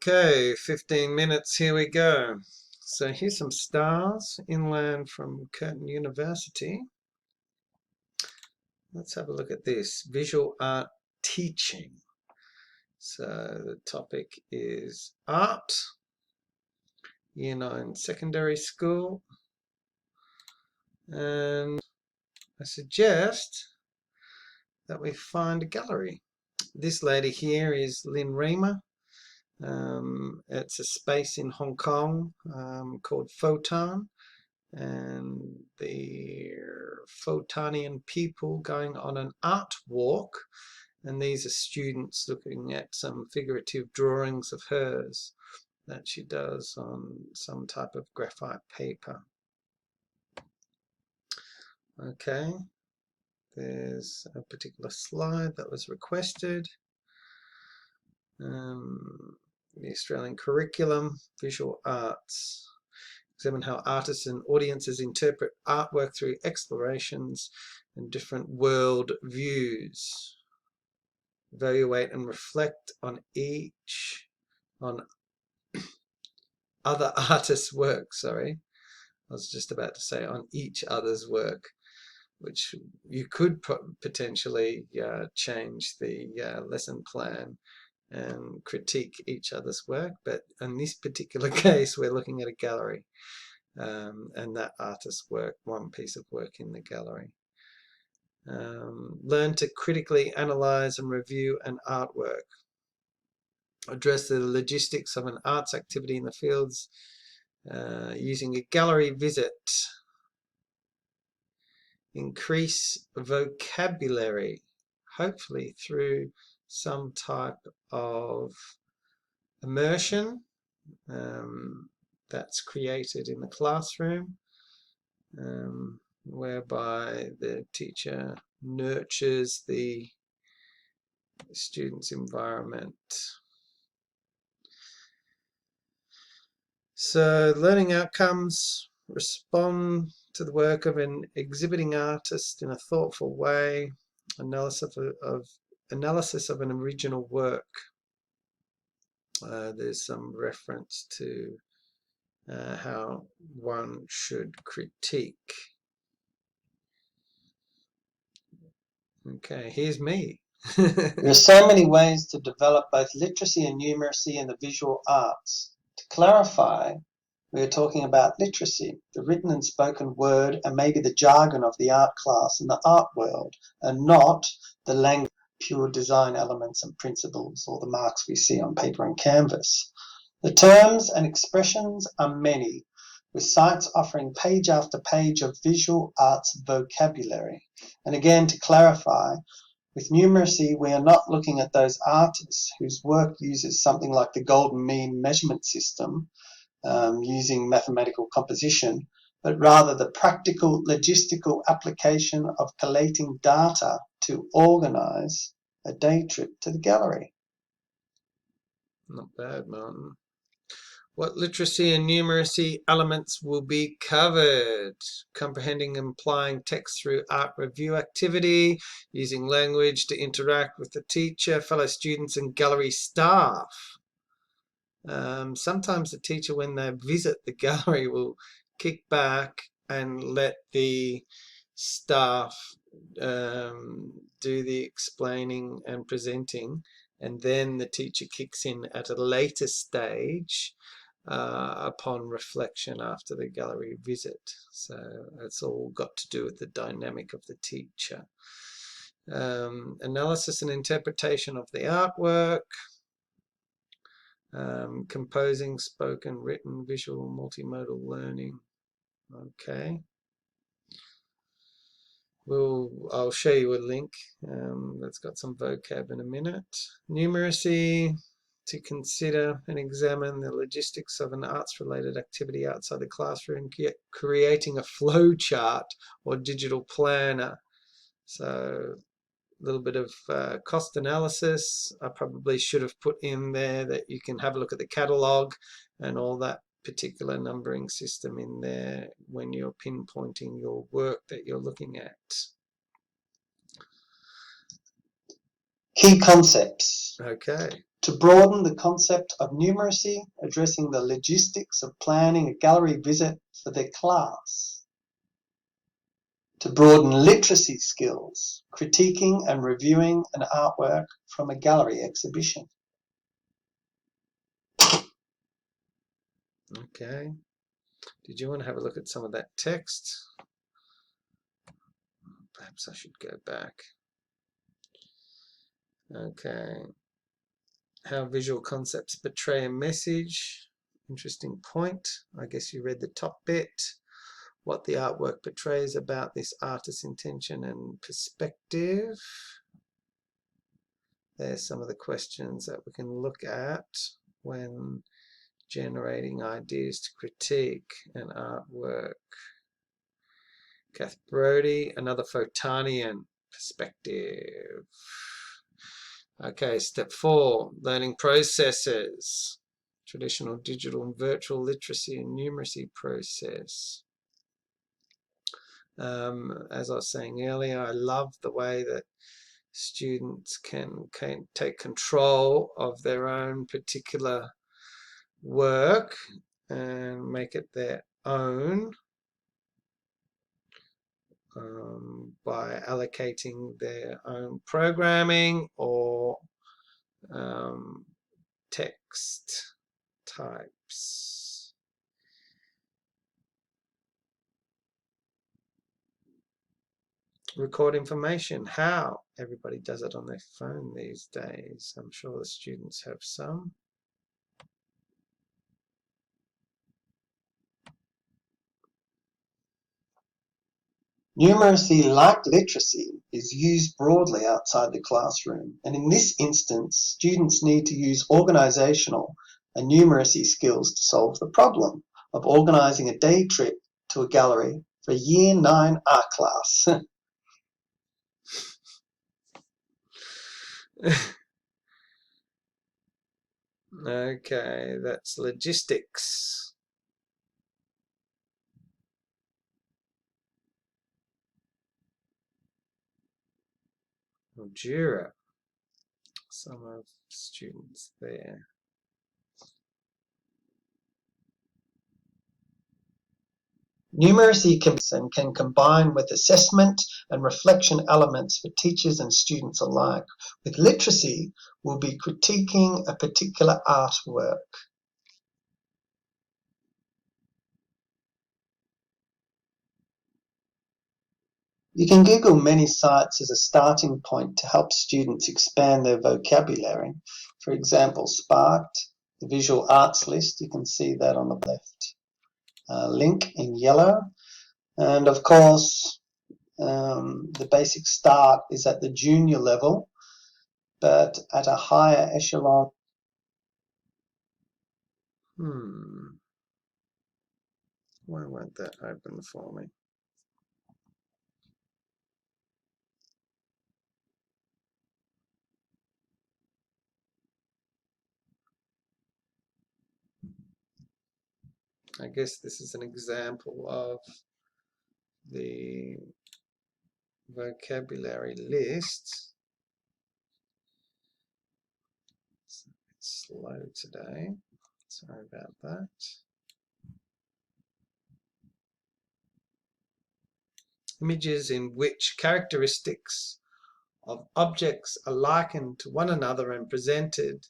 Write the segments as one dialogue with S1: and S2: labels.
S1: Okay, 15 minutes, here we go. So here's some stars inland from Curtin University. Let's have a look at this, visual art teaching. So the topic is art, Year 9 secondary school. And I suggest that we find a gallery. This lady here is Lynn Reamer. It's a space in Hong Kong called Photon, and the Photonian people going on an art walk, and these are students looking at some figurative drawings of hers that she does on some type of graphite paper. Okay, there's a particular slide that was requested. The Australian curriculum, visual arts. Examine how artists and audiences interpret artwork through explorations and different world views. Evaluate and reflect on other artists' work, sorry. I was just about to say on each other's work, which you could potentially change the lesson plan and critique each other's work, but in this particular case we're looking at a gallery and that artist's work, one piece of work in the gallery. Learn to critically analyze and review an artwork. Address the logistics of an arts activity in the fields using a gallery visit. Increase vocabulary, hopefully through some type of immersion that's created in the classroom, whereby the teacher nurtures the student's environment. So learning outcomes: respond to the work of an exhibiting artist in a thoughtful way, analysis of an original work. There's some reference to how one should critique. Okay, here's me.
S2: There are so many ways to develop both literacy and numeracy in the visual arts. To clarify, we are talking about literacy, the written and spoken word, and maybe the jargon of the art class and the art world, and not the language, pure design elements and principles, or the marks we see on paper and canvas. The terms and expressions are many, with sites offering page after page of visual arts vocabulary. And again, to clarify, with numeracy, we are not looking at those artists whose work uses something like the golden mean measurement system, using mathematical composition, but rather the practical logistical application of collating data to organize a day trip to the gallery.
S1: Not bad, Martin. What literacy and numeracy elements will be covered? Comprehending and applying text through art review activity, using language to interact with the teacher, fellow students and gallery staff. Sometimes the teacher, when they visit the gallery, will kick back and let the staff do the explaining and presenting, and then the teacher kicks in at a later stage upon reflection after the gallery visit. So it's all got to do with the dynamic of the teacher. Analysis and interpretation of the artwork. Composing, spoken, written, visual, multimodal learning. Okay. I'll show you a link that's got some vocab in a minute. Numeracy: to consider and examine the logistics of an arts-related activity outside the classroom, creating a flow chart or digital planner. So a little bit of cost analysis. I probably should have put in there that you can have a look at the catalogue and all that particular numbering system in there when you're pinpointing your work that you're looking at.
S2: Key concepts.
S1: Okay.
S2: To broaden the concept of numeracy, addressing the logistics of planning a gallery visit for their class. To broaden literacy skills, critiquing and reviewing an artwork from a gallery exhibition.
S1: Okay. Did you want to have a look at some of that text? Perhaps I should go back. Okay. How visual concepts portray a message. Interesting point. I guess you read the top bit. What the artwork portrays about this artist's intention and perspective. There's some of the questions that we can look at when generating ideas to critique an artwork. Kath Brody, another Photonian perspective. Okay, step 4, learning processes. Traditional, digital, and virtual literacy and numeracy process. As I was saying earlier, I love the way that students can take control of their own particular work and make it their own by allocating their own programming or text types. Record information. How? Everybody does it on their phone these days. I'm sure the students have some.
S2: Numeracy, like literacy, is used broadly outside the classroom, and in this instance, students need to use organisational and numeracy skills to solve the problem of organising a day trip to a gallery for a Year 9 art class.
S1: Okay, that's logistics. Jura. Some of students there.
S2: Numeracy can combine with assessment and reflection elements for teachers and students alike. With literacy, we'll be critiquing a particular artwork. You can Google many sites as a starting point to help students expand their vocabulary. For example, Sparked, the visual arts list, you can see that on the left. Link in yellow. And of course, the basic start is at the junior level, but at a higher echelon.
S1: Why won't that open for me? I guess this is an example of the vocabulary list. It's a bit slow today. Sorry about that. Images in which characteristics of objects are likened to one another and presented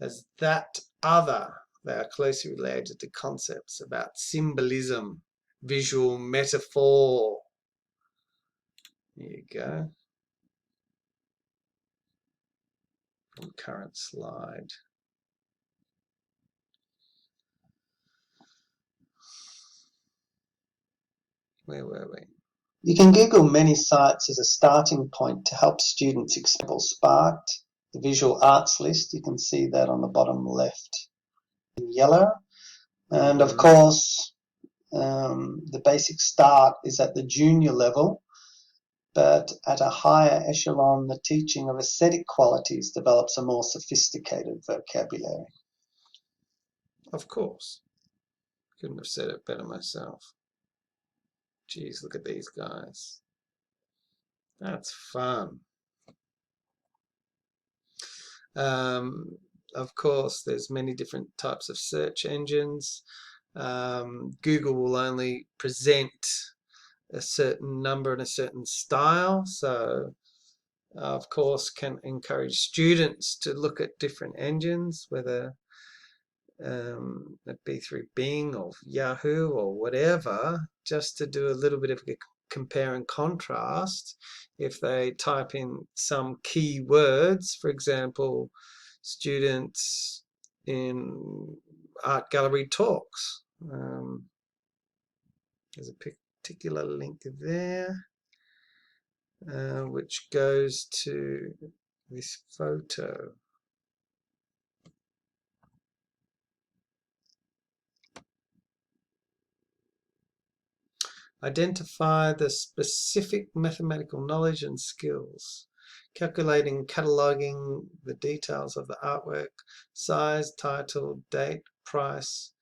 S1: as that other. They are closely related to concepts about symbolism, visual metaphor. There you go. From current slide. Where were we?
S2: You can Google many sites as a starting point to help students explore Sparked, the visual arts list, you can see that on the bottom left in yellow. And of course, the basic start is at the junior level, but at a higher echelon, the teaching of aesthetic qualities develops a more sophisticated vocabulary.
S1: Of course. Couldn't have said it better myself. Geez, look at these guys. That's fun. of course, there's many different types of search engines. Google will only present a certain number and a certain style, so of course can encourage students to look at different engines, whether it be through Bing or Yahoo or whatever, just to do a little bit of a compare and contrast. If they type in some key words, for example, students in art gallery talks, there's a particular link there which goes to this photo. Identify the specific mathematical knowledge and skills. Calculating, cataloguing the details of the artwork, size, title, date, price,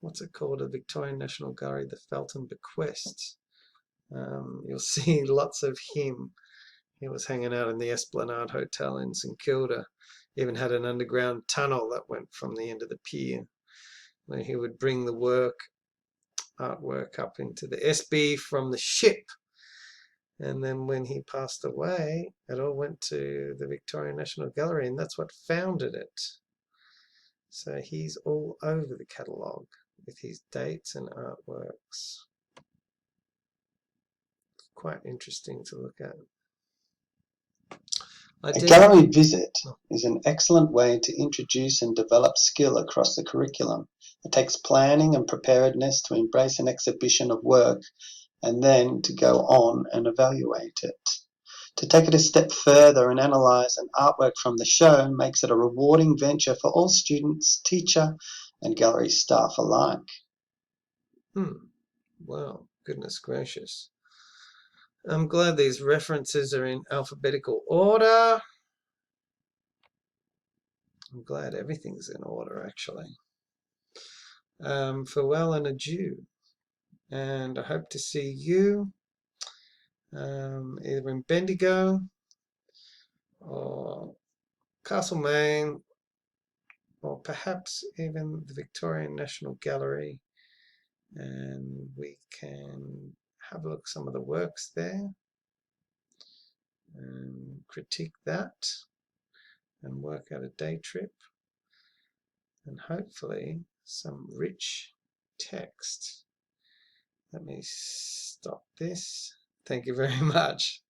S1: what's it called, a Victorian National Gallery, the Felton Bequest. You'll see lots of him. He was hanging out in the Esplanade Hotel in St Kilda. Even had an underground tunnel that went from the end of the pier, where he would bring the artwork up into the SB from the ship. And then when he passed away, it all went to the Victorian National Gallery, and that's what founded it. So he's all over the catalogue with his dates and artworks. Quite interesting to look at.
S2: A gallery visit is an excellent way to introduce and develop skill across the curriculum. It takes planning and preparedness to embrace an exhibition of work and then to go on and evaluate it. To take it a step further and analyse an artwork from the show makes it a rewarding venture for all students, teacher and gallery staff alike.
S1: Wow, goodness gracious. I'm glad these references are in alphabetical order. I'm glad everything's in order, actually. Farewell and adieu. And I hope to see you either in Bendigo or Castlemaine, or perhaps even the Victorian National Gallery, and we can have a look at some of the works there and critique that and work out a day trip and hopefully some rich text. Let me stop this. Thank you very much.